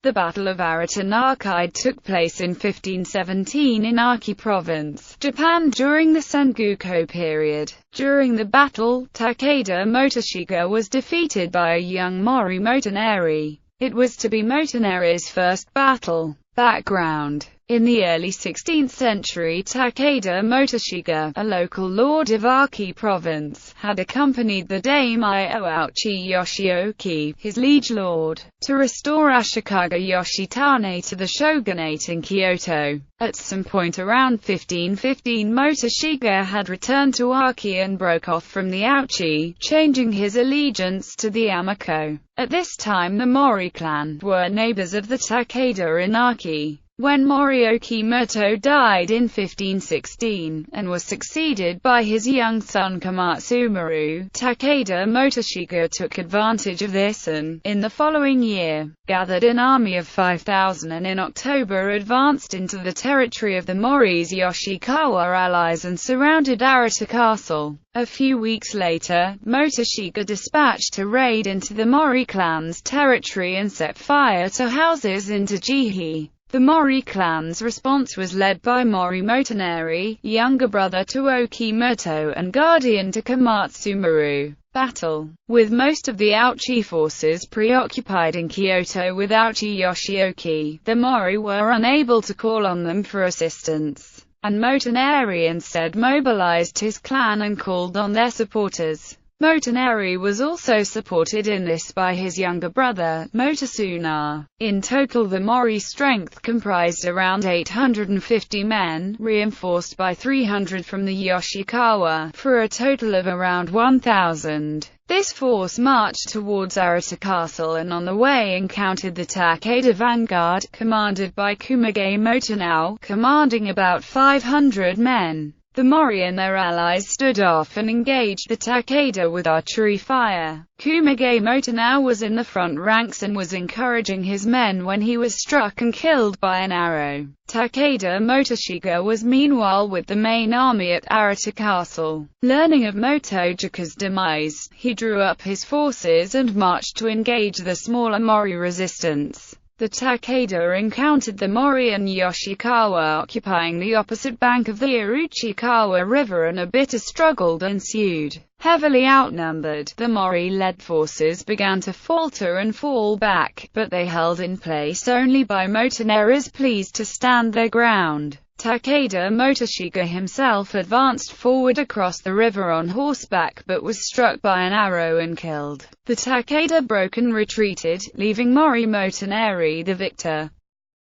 The Battle of Arita-Nakaide took place in 1517 in Aki Province, Japan during the Sengoku period. During the battle, Takeda Motoshige was defeated by a young Mori Motoneri. It was to be Motoneri's first battle. Background: in the early 16th century, Takeda Motoshige, a local lord of Aki Province, had accompanied the daimyo Ouchi Yoshioki, his liege lord, to restore Ashikaga Yoshitane to the shogunate in Kyoto. At some point around 1515, Motoshige had returned to Aki and broke off from the Ouchi, changing his allegiance to the Amiko. At this time the Mori clan were neighbors of the Takeda in Aki. When Morioki Muto died in 1516, and was succeeded by his young son Komatsumaru, Takeda Motoshige took advantage of this and, in the following year, gathered an army of 5,000 and in October advanced into the territory of the Mori's Yoshikawa allies and surrounded Arita Castle. A few weeks later, Motoshige dispatched a raid into the Mori clan's territory and set fire to houses in Tajihi. The Mori clan's response was led by Mori Motoneri, younger brother to Oki Muto and guardian to Komatsumaru. Battle: with most of the Ouchi forces preoccupied in Kyoto with Ouchi Yoshioki, the Mori were unable to call on them for assistance, and Motoneri instead mobilized his clan and called on their supporters. Motoneri was also supported in this by his younger brother, Motosuna. In total the Mori strength comprised around 850 men, reinforced by 300 from the Yoshikawa, for a total of around 1,000. This force marched towards Arita Castle and on the way encountered the Takeda vanguard, commanded by Kumage Motonao, commanding about 500 men. The Mori and their allies stood off and engaged the Takeda with archery fire. Kumage Motonao was in the front ranks and was encouraging his men when he was struck and killed by an arrow. Takeda Motoshige was meanwhile with the main army at Arita Castle. Learning of Motojige's demise, he drew up his forces and marched to engage the smaller Mori resistance. The Takeda encountered the Mori and Yoshikawa occupying the opposite bank of the Uruchikawa River and a bitter struggle ensued. Heavily outnumbered, the Mori-led forces began to falter and fall back, but they held in place only by Motoneri's pleas to stand their ground. Takeda Motoshige himself advanced forward across the river on horseback but was struck by an arrow and killed. The Takeda broke and retreated, leaving Mori Motoneri the victor.